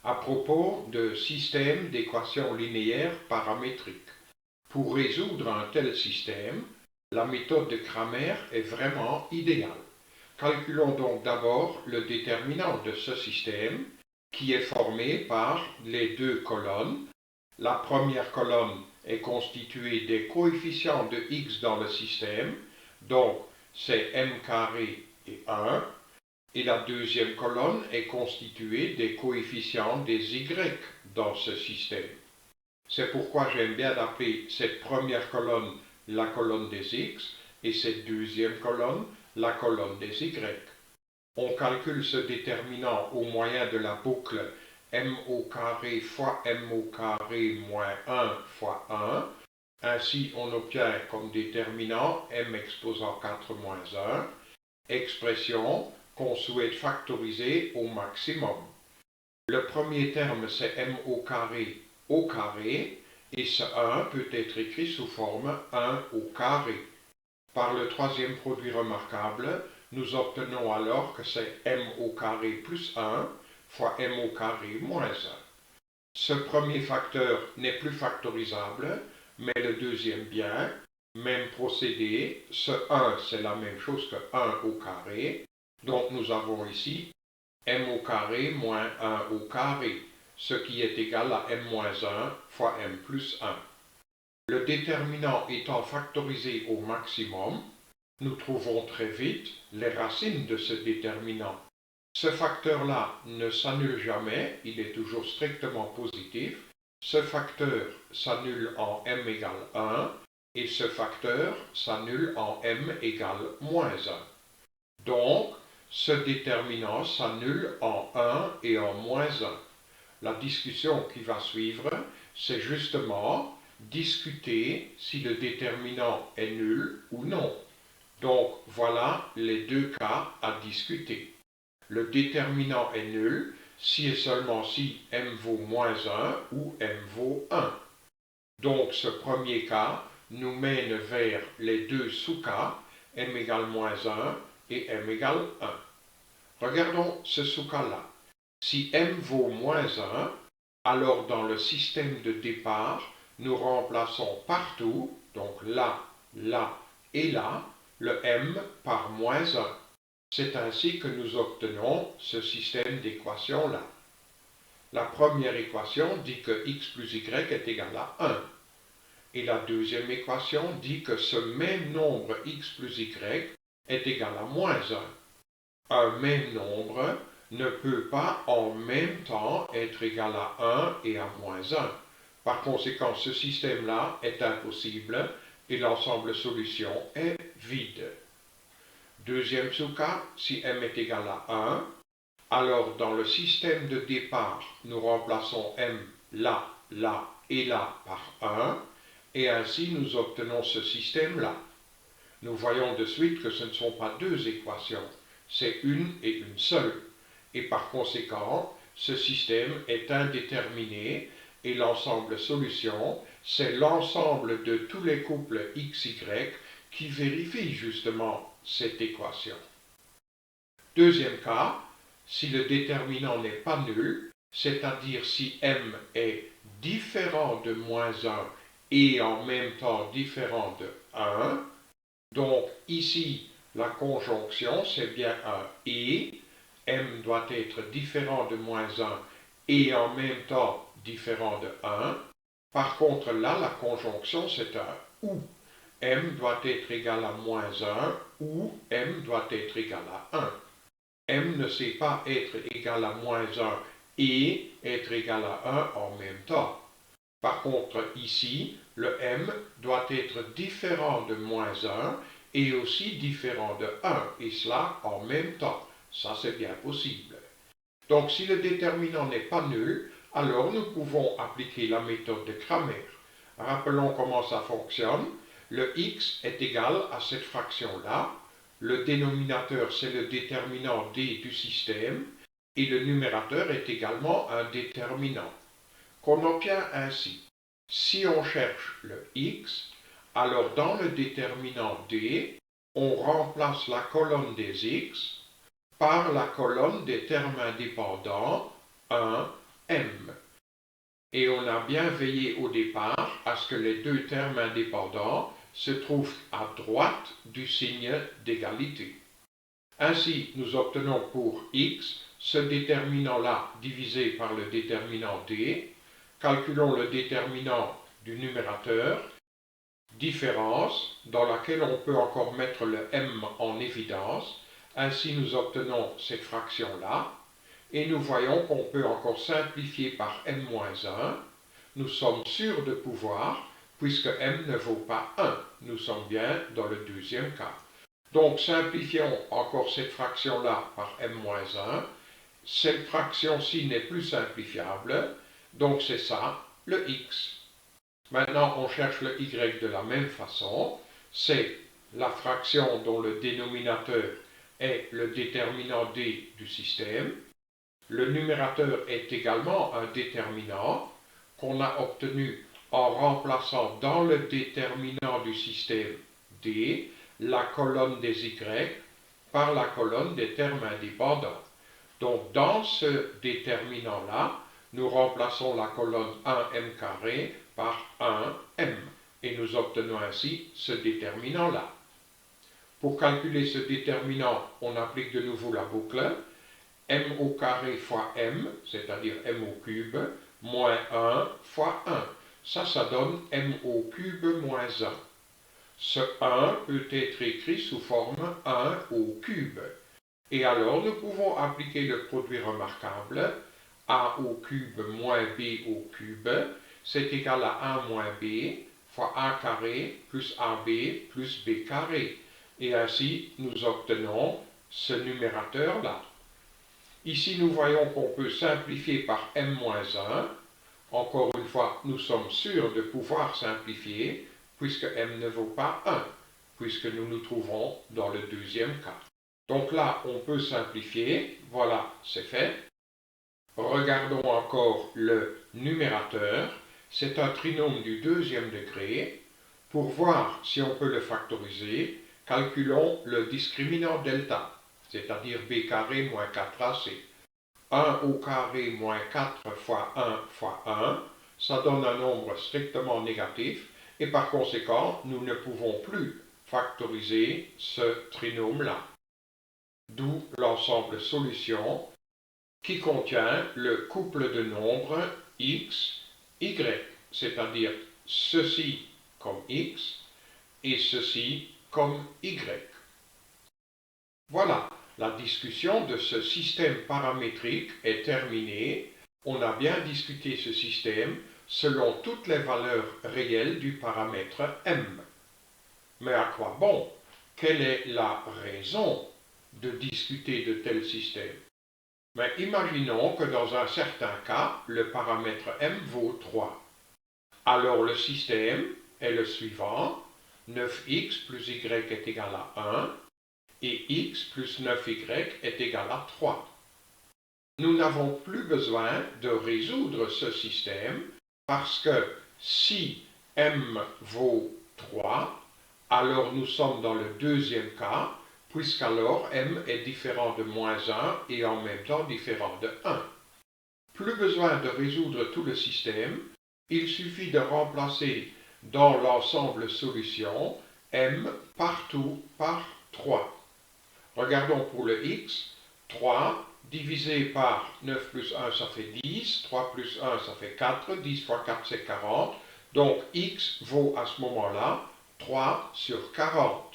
à propos de systèmes d'équations linéaires paramétriques. Pour résoudre un tel système, la méthode de Cramer est vraiment idéale. Calculons donc d'abord le déterminant de ce système, qui est formé par les deux colonnes. La première colonne est constituée des coefficients de x dans le système, donc c'est m carré et 1. Et la deuxième colonne est constituée des coefficients des y dans ce système. C'est pourquoi j'aime bien appeler cette première colonne la colonne des x et cette deuxième colonne la colonne des y. On calcule ce déterminant au moyen de la boucle m au carré fois m au carré moins 1 fois 1. Ainsi, on obtient comme déterminant m exposant 4 moins 1, expression qu'on souhaite factoriser au maximum. Le premier terme, c'est m au carré, et ce 1 peut être écrit sous forme 1 au carré. Par le troisième produit remarquable, nous obtenons alors que c'est m au carré plus 1 fois m au carré moins 1. Ce premier facteur n'est plus factorisable, mais le deuxième bien. Même procédé, ce 1 c'est la même chose que 1 au carré, donc nous avons ici m au carré moins 1 au carré, ce qui est égal à m moins 1 fois m plus 1. Le déterminant étant factorisé au maximum, nous trouvons très vite les racines de ce déterminant. Ce facteur-là ne s'annule jamais, il est toujours strictement positif. Ce facteur s'annule en m égale 1 et ce facteur s'annule en m égale moins 1. Donc, ce déterminant s'annule en 1 et en moins 1. La discussion qui va suivre, c'est justement discuter si le déterminant est nul ou non. Donc, voilà les deux cas à discuter. Le déterminant est nul si et seulement si m vaut moins 1 ou m vaut 1. Donc, ce premier cas nous mène vers les deux sous-cas, m égale moins 1 et m égale 1. Regardons ce sous-cas-là. Si m vaut moins 1, alors dans le système de départ, nous remplaçons partout, donc là, là et là, le m par moins 1. C'est ainsi que nous obtenons ce système d'équations-là. La première équation dit que x plus y est égal à 1. Et la deuxième équation dit que ce même nombre x plus y est égal à moins 1. Un même nombre ne peut pas en même temps être égal à 1 et à moins 1. Par conséquent, ce système-là est impossible et l'ensemble solution est vide. Deuxième sous-cas, si m est égal à 1, alors dans le système de départ, nous remplaçons m là, là et là par 1, et ainsi nous obtenons ce système-là. Nous voyons de suite que ce ne sont pas deux équations, c'est une et une seule, et par conséquent, ce système est indéterminé, et l'ensemble solution, c'est l'ensemble de tous les couples xy qui vérifient justement cette équation. Deuxième cas, si le déterminant n'est pas nul, c'est-à-dire si m est différent de moins 1 et en même temps différent de 1, donc ici la conjonction c'est bien un et, m doit être différent de moins 1 et en même temps différent de 1. Par contre là la conjonction c'est un ou. M doit être égal à moins 1 ou m doit être égal à 1. M ne sait pas être égal à moins 1 et être égal à 1 en même temps. Par contre, ici, le m doit être différent de moins 1 et aussi différent de 1, et cela en même temps. Ça, c'est bien possible. Donc, si le déterminant n'est pas nul, alors nous pouvons appliquer la méthode de Cramer. Rappelons comment ça fonctionne. Le x est égal à cette fraction-là. Le dénominateur, c'est le déterminant d du système. Et le numérateur est également un déterminant. Qu'on obtient ainsi. Si on cherche le x, alors dans le déterminant d, on remplace la colonne des x par la colonne des termes indépendants 1, m. Et on a bien veillé au départ à ce que les deux termes indépendants se trouvent à droite du signe d'égalité. Ainsi, nous obtenons pour x ce déterminant-là divisé par le déterminant d. Calculons le déterminant du numérateur, différence dans laquelle on peut encore mettre le m en évidence. Ainsi, nous obtenons cette fraction-là. Et nous voyons qu'on peut encore simplifier par m-1. Nous sommes sûrs de pouvoir, puisque m ne vaut pas 1. Nous sommes bien dans le deuxième cas. Donc, simplifions encore cette fraction-là par m-1. Cette fraction-ci n'est plus simplifiable, donc c'est ça, le x. Maintenant, on cherche le y de la même façon. C'est la fraction dont le dénominateur est le déterminant d du système. Le numérateur est également un déterminant qu'on a obtenu en remplaçant dans le déterminant du système d la colonne des y par la colonne des termes indépendants. Donc dans ce déterminant-là, nous remplaçons la colonne 1m carré par 1m et nous obtenons ainsi ce déterminant-là. Pour calculer ce déterminant, on applique de nouveau la boucle. M au carré fois m, c'est-à-dire m au cube, moins 1 fois 1. Ça donne m au cube moins 1. Ce 1 peut être écrit sous forme 1 au cube. Et alors, nous pouvons appliquer le produit remarquable. A au cube moins b au cube, c'est égal à 1 moins b fois a carré plus ab plus b carré. Et ainsi, nous obtenons ce numérateur-là. Ici, nous voyons qu'on peut simplifier par m-1. Encore une fois, nous sommes sûrs de pouvoir simplifier, puisque m ne vaut pas 1, puisque nous nous trouvons dans le deuxième cas. Donc là, on peut simplifier. Voilà, c'est fait. Regardons encore le numérateur. C'est un trinôme du deuxième degré. Pour voir si on peut le factoriser, calculons le discriminant delta, c'est-à-dire b carré moins 4ac. 1 au carré moins 4 fois 1 fois 1, ça donne un nombre strictement négatif, et par conséquent, nous ne pouvons plus factoriser ce trinôme-là. D'où l'ensemble solution qui contient le couple de nombres x, y, c'est-à-dire ceci comme x et ceci comme y. Voilà, la discussion de ce système paramétrique est terminée. On a bien discuté ce système selon toutes les valeurs réelles du paramètre m. Mais à quoi bon? Quelle est la raison de discuter de tels systèmes? Mais imaginons que dans un certain cas, le paramètre m vaut 3. Alors le système est le suivant. 9x plus y est égal à 1 et x plus 9y est égal à 3. Nous n'avons plus besoin de résoudre ce système parce que si m vaut 3, alors nous sommes dans le deuxième cas, puisqu'alors m est différent de moins 1 et en même temps différent de 1. Plus besoin de résoudre tout le système, il suffit de remplacer dans l'ensemble solution m partout par 3. Regardons pour le x, 3 divisé par 9 plus 1 ça fait 10, 3 plus 1 ça fait 4, 10 fois 4 c'est 40, donc x vaut à ce moment-là 3 sur 40.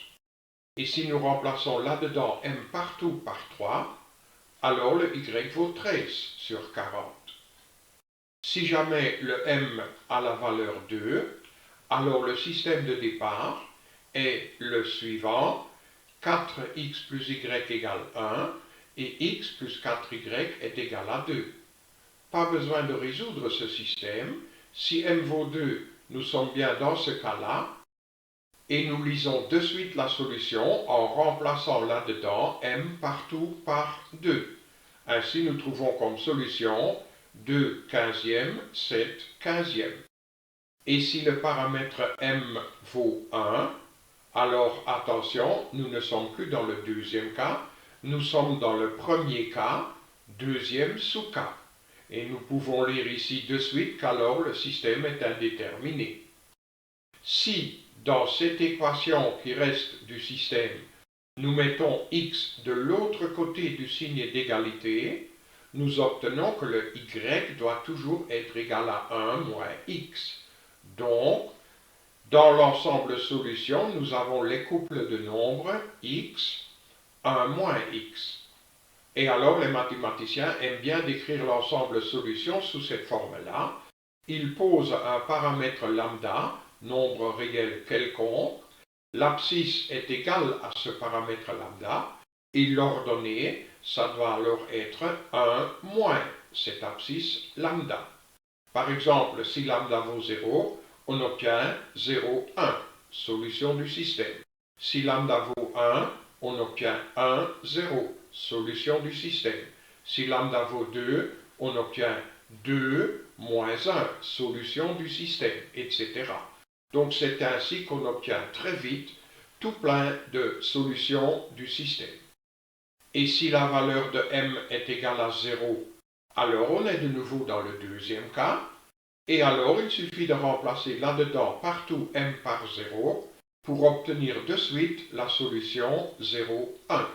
Et si nous remplaçons là-dedans m partout par 3, alors le y vaut 13 sur 40. Si jamais le m a la valeur 2, alors le système de départ est le suivant, 4x plus y égale 1, et x plus 4y est égal à 2. Pas besoin de résoudre ce système. Si m vaut 2, nous sommes bien dans ce cas-là, et nous lisons de suite la solution en remplaçant là-dedans m partout par 2. Ainsi, nous trouvons comme solution 2 quinzièmes, 7 quinzièmes. Et si le paramètre m vaut 1, alors attention, nous ne sommes plus dans le deuxième cas, nous sommes dans le premier cas, deuxième sous-cas. Et nous pouvons lire ici de suite qu'alors le système est indéterminé. Si, dans cette équation qui reste du système, nous mettons x de l'autre côté du signe d'égalité, nous obtenons que le y doit toujours être égal à 1 moins x. Donc, dans l'ensemble solution, nous avons les couples de nombres x, 1 moins x. Et alors, les mathématiciens aiment bien décrire l'ensemble solution sous cette forme-là. Ils posent un paramètre lambda, nombre réel quelconque. L'abscisse est égale à ce paramètre lambda. Et l'ordonnée, ça doit alors être 1 moins cette abscisse lambda. Par exemple, si lambda vaut 0, on obtient 0, 1, solution du système. Si lambda vaut 1, on obtient 1, 0, solution du système. Si lambda vaut 2, on obtient 2 moins 1, solution du système, etc. Donc c'est ainsi qu'on obtient très vite tout plein de solutions du système. Et si la valeur de m est égale à 0, alors on est de nouveau dans le deuxième cas. Et alors il suffit de remplacer là-dedans partout m par 0 pour obtenir de suite la solution 0, 1.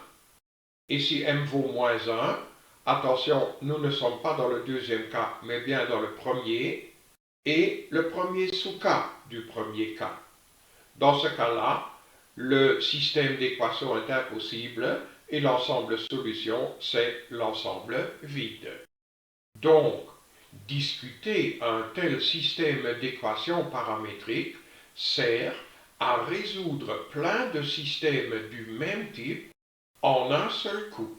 Et si m vaut moins 1, attention, nous ne sommes pas dans le deuxième cas, mais bien dans le premier, et le premier sous-cas du premier cas. Dans ce cas-là, le système d'équations est impossible et l'ensemble solution, c'est l'ensemble vide. Donc, discuter un tel système d'équations paramétriques sert à résoudre plein de systèmes du même type en un seul coup.